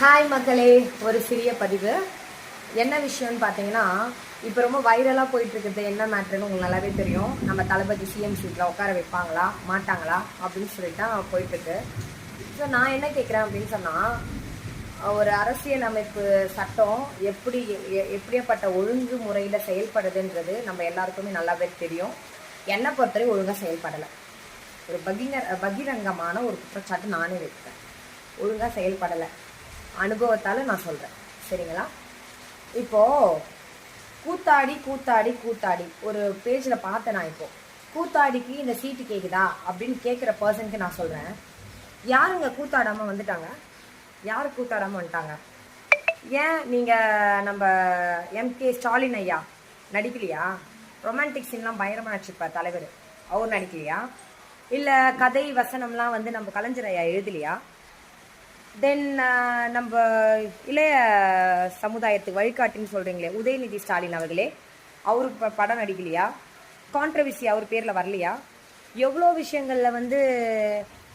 Hi மக்களே, ஒரு சிறிய பதிவு. என்ன விஷயம்னு பார்த்தீங்கன்னா, இப்போ ரொம்ப வைரலாக போயிட்டுருக்குது. என்ன மேட்ருன்னு உங்களுக்கு நல்லாவே தெரியும். நம்ம தளபதி சிஎம் சீட்டில் உட்கார வைப்பாங்களா மாட்டாங்களா அப்படின்னு சொல்லிட்டு தான் போயிட்டுருக்கு. ஸோ நான் என்ன கேட்குறேன் அப்படின்னு சொன்னால், ஒரு அரசியல் அமைப்பு சட்டம் எப்படியாப்பட்ட ஒழுங்கு முறையில் செயல்படுதுன்றது நம்ம எல்லாருக்குமே நல்லாவே தெரியும். என்னை பொறுத்தவரை ஒழுங்காக செயல்படலை. ஒரு பகிரங்கமான ஒரு குற்றச்சாட்டு நானே வைக்கிறேன். ஒழுங்காக செயல்படலை. அனுபவத்தால் நான் சொல்கிறேன், சரிங்களா? இப்போது கூத்தாடி கூத்தாடி கூத்தாடி ஒரு பேஜில் பார்த்தேன். நான் இப்போது கூத்தாடிக்கு இந்த சீட்டு கேட்குதா அப்படின்னு கேட்குற பர்சனுக்கு நான் சொல்கிறேன், யாருங்க கூத்தாடாமல் வந்துட்டாங்க? யார் கூத்தாடாமல் வந்துட்டாங்க? ஏன் நீங்கள் நம்ம எம்கே ஸ்டாலின் ஐயா நடிக்கலையா? ரொமான்டிக் சீன்லாம் பயங்கரமாக நடிச்சிருப்பார் தலைவர், அவர் நடிக்கலையா? இல்லை கதை வசனம்லாம் வந்து நம்ம கலைஞர் ஐயா எழுதலையா? தென் நம்ம இளைய சமுதாயத்துக்கு வழிகாட்டின்னு சொல்கிறீங்களே உதயநிதி ஸ்டாலின் அவர்களே, அவருக்கு படம் நடிக்கலையா? கான்ட்ரவர்சி அவர் பேரில் வரலையா? எவ்வளோ விஷயங்களில் வந்து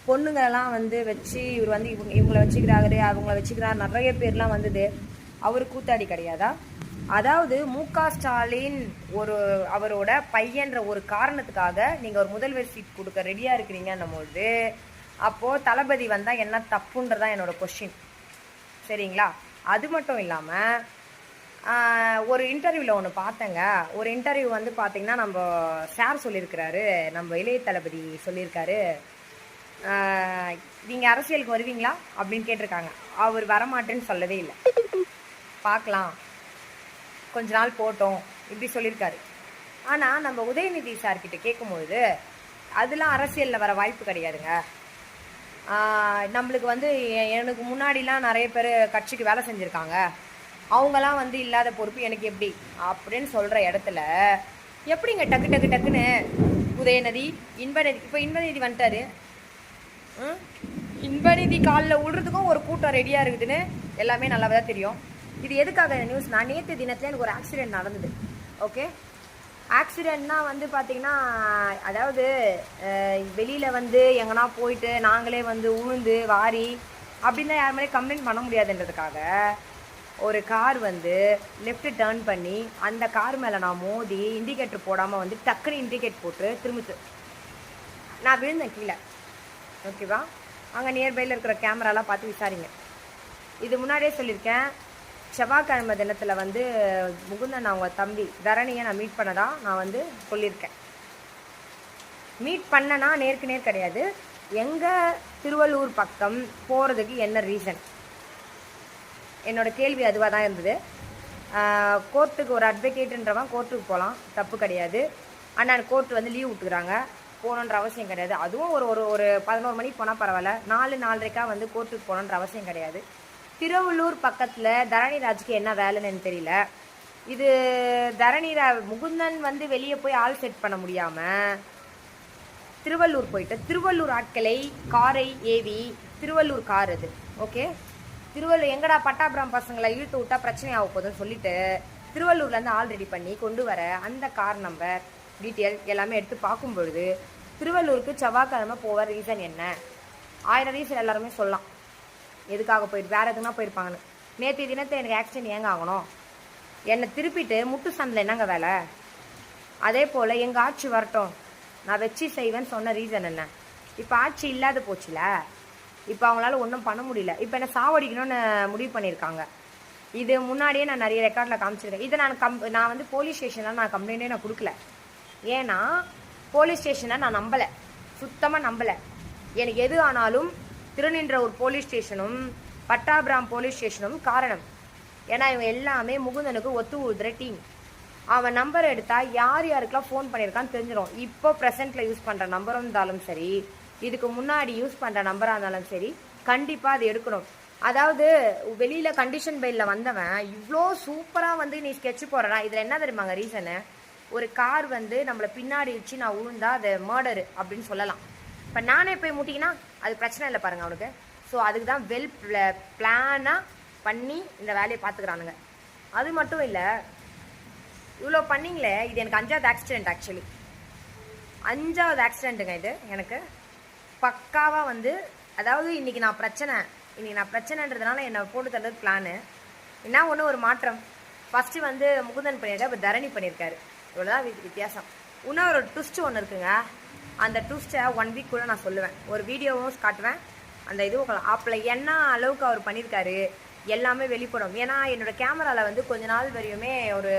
பொண்ணுங்களெல்லாம் வந்து வச்சு இவர் வந்து இவங்களை வச்சுக்கிறாரு அவங்கள வச்சுக்கிறார் நிறைய பேர்லாம் வந்தது. அவர் கூத்தாடி கிடையாதா? அதாவது முக ஸ்டாலின் அவரோட பையன்ற ஒரு காரணத்துக்காக நீங்கள் ஒரு முதல்வர் சீட் கொடுக்க ரெடியாக இருக்கிறீங்கன்னும் போது, அப்போது தளபதி வந்தால் என்ன தப்புன்றதான் என்னோட கொஸ்டின், சரிங்களா? அது மட்டும் இல்லாமல் ஒரு இன்டர்வியூவில் ஒன்று பார்த்தேங்க. ஒரு இன்டர்வியூ வந்து பார்த்திங்கன்னா நம்ம சார் சொல்லியிருக்கிறாரு, நம்ம இளைய தளபதி சொல்லியிருக்காரு, நீங்கள் அரசியலுக்கு வருவீங்களா அப்படின்னு கேட்டிருக்காங்க. அவர் வரமாட்டேன்னு சொல்லவே இல்லை, பார்க்கலாம் கொஞ்ச நாள் போட்டோம் இப்படி சொல்லியிருக்காரு. ஆனால் நம்ம உதயநிதி சார்கிட்ட கேட்கும்பொழுது அதெல்லாம் அரசியலில் வர வாய்ப்பு கிடையாதுங்க. நம்மளுக்கு வந்து எனக்கு முன்னாடிலாம் நிறைய பேர் கட்சிக்கு வேலை செஞ்சுருக்காங்க, அவங்களாம் வந்து இல்லாத பொறுப்பு எனக்கு எப்படி அப்படின்னு சொல்கிற இடத்துல எப்படிங்க டக்கு டக்கு டக்குன்னு உதயநிதி இன்பநிதி, இப்போ இன்பநிதி வந்துட்டாரு, இன்பநிதி காலில் விடுறதுக்கும் ஒரு கூட்டம் ரெடியாக இருக்குதுன்னு எல்லாமே நல்லா தான் தெரியும். இது எதுக்காக நியூஸ்? நான் நேற்று தினத்தில் எனக்கு ஒரு ஆக்சிடெண்ட் நடந்தது. ஓகே, ஆக்சிடெண்ட்னா வந்து பார்த்திங்கன்னா, அதாவது வெளியில் வந்து எங்கன்னா போயிட்டு நாங்களே வந்து உழுந்து வாரி அப்படின்னா யார் மேலே கம்ப்ளைண்ட் பண்ண முடியாதுன்றதுக்காக ஒரு கார் வந்து லெஃப்ட் டேர்ன் பண்ணி அந்த கார் மேலே நான் மோதி இண்டிகேட்டர் போடாமல் வந்து டக்குன்னு இண்டிகேட் போட்டு திரும்பிச்சு நான் விழுந்தேன் கீழே. ஓகேவா? அங்கே நியர்பையில் இருக்கிற கேமராலாம் பார்த்து விசாரிங்க. இது முன்னாடியே சொல்லியிருக்கேன், செவ்வாய்க்கிழமை தினத்தில் வந்து முகுந்தன் அவங்க தம்பி தரணியை நான் மீட் பண்ணதான் நான் வந்து சொல்லியிருக்கேன். மீட் பண்ணனா நேருக்கு நேர் கிடையாது, எங்கள் திருவள்ளூர் பக்கம் போகிறதுக்கு என்ன ரீசன், என்னோட கேள்வி அதுவாக தான் இருந்தது. கோர்ட்டுக்கு ஒரு அட்வொகேட்டுன்றவன் கோர்ட்டுக்கு போகலாம், தப்பு கிடையாது. ஆனால் கோர்ட்டு வந்து லீவ் விட்டுக்கிறாங்க, போகணுன்ற அவசியம் கிடையாது. அதுவும் ஒரு ஒரு 11 மணிக்கு போனால் பரவாயில்ல, 4-4:30 வந்து கோர்ட்டுக்கு போகணுன்ற அவசியம் கிடையாது. திருவள்ளூர் பக்கத்தில் தரணிராஜுக்கு என்ன வேலைன்னு தெரியல. இது முகுந்தன் வந்து வெளியே போய் ஆள் செட் பண்ண முடியாமல் திருவள்ளூர் போயிட்டு திருவள்ளூர் ஆட்களை காரை ஏவி, திருவள்ளூர் கார் அது, ஓகே, திருவள்ளூர் எங்கடா பட்டாபுரம் பசங்களை இழுத்து விட்டா பிரச்சனை ஆக போதுன்னு சொல்லிட்டு திருவள்ளூர்லேருந்து ஆள் ரெடி பண்ணி கொண்டு வர அந்த கார் நம்பர் டீட்டெயில் எல்லாமே எடுத்து பார்க்கும் பொழுது திருவள்ளூருக்கு செவ்வாய்க்கிழமை போகிற ரீசன் என்ன? 1000 ரீசன் எல்லாருமே சொல்லலாம், எதுக்காக போயிட்டு வேறு எதுனா போயிருப்பாங்கன்னு. நேற்று தினத்தை எனக்கு ஆக்சிடென்ட் ஏங்க ஆகணும்? என்னை திருப்பிட்டு முட்டு சந்தில் என்னங்க வேலை? அதே போல் எங்கள் ஆட்சி வரட்டும் நான் வச்சு செய்வேன்னு சொன்ன ரீசன் என்ன? இப்போ ஆட்சி இல்லாத போச்சுல, இப்போ அவங்களால ஒன்றும் பண்ண முடியல. இப்போ என்னை சாவடிக்கணும்னு முடிவு பண்ணியிருக்காங்க. இது முன்னாடியே நான் நிறைய ரெக்கார்டில் காமிச்சிருக்கேன். இதை நான் வந்து போலீஸ் ஸ்டேஷனில் நான் கம்ப்ளைண்ட்டே நான் கொடுக்கல. ஏன்னா போலீஸ் ஸ்டேஷனை நான் நம்பலை, சுத்தமாக நம்பலை. எனக்கு எது ஆனாலும் திருநின்ற ஒரு போலீஸ் ஸ்டேஷனும் பட்டாபுரம் போலீஸ் ஸ்டேஷனும் காரணம். ஏன்னா இவங்க எல்லாமே முகுந்தனுக்கு ஒத்து ஊதுற டீம். அவன் நம்பர் எடுத்தால் யார் யாருக்கெல்லாம் ஃபோன் பண்ணியிருக்கான்னு தெரிஞ்சிடும். இப்போ ப்ரெசென்ட்டில் யூஸ் பண்ணுற நம்பராக இருந்தாலும் சரி, இதுக்கு முன்னாடி யூஸ் பண்ணுற நம்பராக இருந்தாலும் சரி, கண்டிப்பாக அது எடுக்கணும். அதாவது வெளியில் கண்டிஷன் பெயிலில் வந்தவன் இவ்வளோ சூப்பராக வந்து நீ ஸ்கெட்சு போடுறா, இதில் என்ன தெரியுமாங்க ரீசனு? ஒரு கார் வந்து நம்மளை பின்னாடி வச்சு நான் உழுந்தா அது மர்டரு அப்படின்னு சொல்லலாம். இப்போ நானே போய் முட்டிங்கன்னா அது பிரச்சனை இல்லை பாருங்கள் அவனுக்கு. ஸோ அதுக்கு தான் வெல் பிளானாக பண்ணி இந்த வேலையை பார்த்துக்கிறானுங்க. அது மட்டும் இல்லை, இவ்வளோ பண்ணிங்களே, இது எனக்கு 5வது ஆக்சிடெண்ட். ஆக்சுவலி 5வது ஆக்சிடெண்ட்டுங்க இது எனக்கு. பக்காவாக வந்து, அதாவது இன்றைக்கி நான் பிரச்சனை இன்னைக்கு நான் பிரச்சனைன்றதுனால என்னை போட்டு தள்ளுறது பிளானு. என்ன ஒன்று ஒரு மாற்றம். ஃபஸ்ட்டு வந்து முகுந்தன் பண்ணியிருக்காரு, இப்போ தரணி பண்ணியிருக்காரு. இவ்வளோதான் வித்தியாசம். இன்னும் ஒரு ட்விஸ்ட் ஒன்று இருக்குங்க. அந்த ட்விஸ்ட்டை 1 வீக் கூட நான் சொல்லுவேன், ஒரு வீடியோவும் காட்டுவேன். அந்த இதுவும் ஆப்பில் என்ன அளவுக்கு அவர் பண்ணியிருக்காரு எல்லாமே வெளிப்படும். ஏன்னா என்னோடய கேமராவில் வந்து கொஞ்ச நாள் வரையுமே ஒரு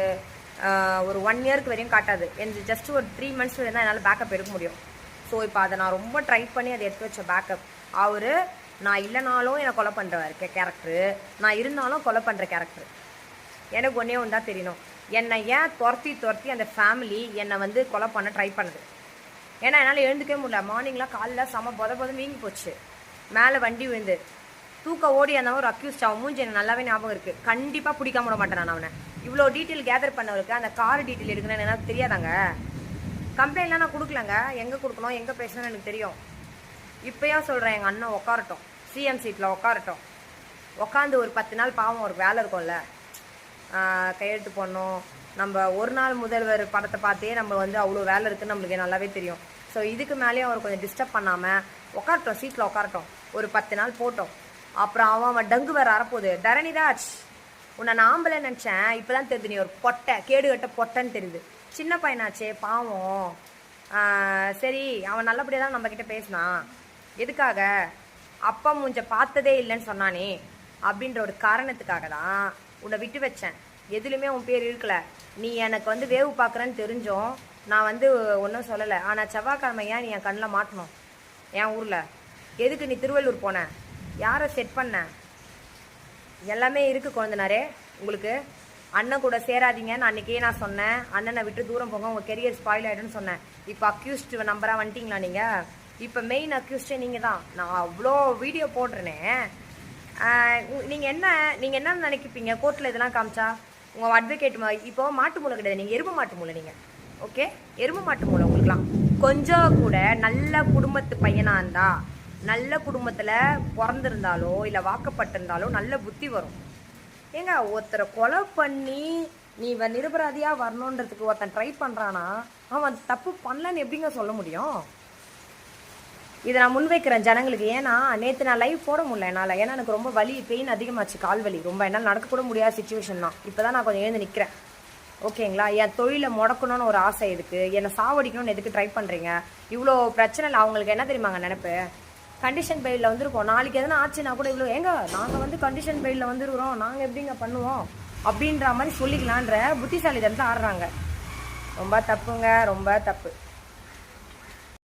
1 இயருக்கு வரையும் காட்டாது. எனக்கு ஜஸ்ட் ஒரு 3 months வரையும் தான் என்னால் பேக்கப் எடுக்க முடியும். ஸோ இப்போ அதை நான் ரொம்ப ட்ரை பண்ணி அதை எடுத்து வச்ச பேக்கப். அவர் நான் இல்லைனாலும் என்னை கொலை பண்ணுறவர் கேரக்டரு, நான் இருந்தாலும் கொலை பண்ணுற கேரக்டர். எனக்கு ஒன்றே ஒன்று தான் தெரியணும், என்னை ஏன் துரத்தி அந்த ஃபேமிலி என்னை வந்து கொலை பண்ண ட்ரை பண்ணுது. ஏன்னா என்னால் எழுந்துக்கவே முடியல. மார்னிங்லாம் காலையில் செம பொத வீங்கி போச்சு. மேலே வண்டி விழுந்து தூக்க ஓடி அந்த ஒரு அக்யூஸ்ட். அவன் மூஞ்சி எனக்கு நல்லாவே ஞாபகம் இருக்குது. கண்டிப்பாக பிடிக்காம விட மாட்டேன் நான் அவனை. இவ்வளோ டீட்டெயில் கேதர் பண்ணவருக்கு அந்த கார் டீட்டெயில் இருக்குன்னு எனக்கு தெரியாதாங்க. கம்ப்ளைண்ட்லாம் நான் கொடுக்கலங்க. எங்கே கொடுக்கணும் எங்கே பேசணும்னு எனக்கு தெரியும். இப்போயா சொல்கிறேன், எங்கள் அண்ணன் உட்காரட்டும், சிஎம் சீட்டில் உட்காரட்டும். உட்காந்து ஒரு 10 நாள் பாவம் ஒரு வேலை இருக்கும்ல, கையெழுத்து போடணும். நம்ம ஒரு நாள் முதல்வர் படத்தை பார்த்தே நம்ம வந்து அவ்வளோ வேலை இருக்குன்னு நம்மளுக்கு நல்லாவே தெரியும். ஸோ இதுக்கு மேலேயும் அவர் கொஞ்சம் டிஸ்டர்ப் பண்ணாமல் உட்காரட்டும், சீட்டில் உட்காரட்டும், ஒரு 10 நாள் போட்டோம். அப்புறம் அவன் டங்கு வேறு வரப்போகுது. தரணிராஜ், உன்னை நான் ஆம்பளை நினச்சேன், இப்போ தான் தெரியுது நீ ஒரு பொட்டை, கேடு கட்ட பொட்டைன்னு தெரியுது. சின்ன பையனாச்சே பாவம். சரி, அவன் நல்லபடியாக தான் நம்மக்கிட்ட பேசினான். எதுக்காக? அப்பா மூஞ்ச பார்த்ததே இல்லைன்னு சொன்னானே அப்படின்ற ஒரு காரணத்துக்காக தான் உன்னை விட்டு வச்சேன். எதுலையுமே உன் பேர் இருக்கல. நீ எனக்கு வந்து வேவு பார்க்குறேன்னு தெரிஞ்சோம் நான் வந்து ஒன்றும் சொல்லலை. ஆனால் செவ்வாய்க்கிழமை ஏன் நீ என் கண்ணில் மாட்டணும் என் ஊரில்? எதுக்கு நீ திருவள்ளூர் போன? யாரை செட் பண்ண? எல்லாமே இருக்குது குழந்தனாரே உங்களுக்கு. அண்ணன் கூட சேராதீங்கன்னு அன்றைக்கே நான் சொன்னேன். அண்ணனை விட்டு தூரம் போங்க, உங்கள் கெரியர் ஸ்பாயில் ஆகிடுன்னு சொன்னேன். இப்போ அக்யூஸ்ட் நம்பராக வந்துட்டிங்களா நீங்கள்? இப்போ மெயின் அக்யூஸ்டே நீங்கள் தான். நான் அவ்வளோ வீடியோ போடுறேனே. நீங்கள் என்ன நினைக்கிப்பீங்க கோர்ட்டில் இதெல்லாம் காமிச்சா? உங்கள் அட்வொகேட் இப்போ மாட்டு மூளை கிடையாது, நீங்கள் எருமை மாட்டு மூளை. நீங்கள் ஓகே, எருமை மாட்டு மூளை உங்களுக்குலாம். கொஞ்சம் கூட நல்ல குடும்பத்து பையனாக இருந்தா, நல்ல குடும்பத்தில் பிறந்திருந்தாலோ இல்லை வாக்கப்பட்டிருந்தாலோ நல்ல புத்தி வரும். ஏங்க, ஒருத்தரை கொலை பண்ணி நீ நிரபராதியாக வரணுன்றதுக்கு ஒருத்தன் ட்ரை பண்ணுறானா, அவன் தப்பு பண்ணலன்னு எப்படிங்க சொல்ல முடியும்? இதை நான் முன்வைக்கிறேன் ஜனங்களுக்கு. ஏன்னா நேற்று நான் லைவ் போட முடியல என்னால். ஏன்னா எனக்கு ரொம்ப வலி, பெயின் அதிகமாச்சு, கால் வலி ரொம்ப. என்னால் நடக்கக்கூட முடியாத சுச்சுவேஷன் தான். இப்போ தான் நான் கொஞ்சம் எழுந்து நிற்கிறேன். ஓகேங்களா? என் தொழிலை முடக்கணும்னு ஒரு ஆசை இருக்குது. என்னை சாவடிக்கணும்னு எதுக்கு ட்ரை பண்ணுறீங்க? இவ்வளோ பிரச்சனை இல்லை. அவங்களுக்கு என்ன தெரியுமாங்க நினைப்பு? கண்டிஷன் பெயிலில் வந்துருக்கோம், நாளைக்கு எதனா ஆச்சுன்னா கூட இவ்வளோ ஏங்க நாங்கள் வந்து கண்டிஷன் பெயிலில் வந்துருக்குறோம், நாங்கள் எப்படிங்க பண்ணுவோம் அப்படின்ற மாதிரி சொல்லிக்கலான்ற புத்திசாலித்தனத்தில் ஆடுறாங்க. ரொம்ப தப்புங்க, ரொம்ப தப்பு.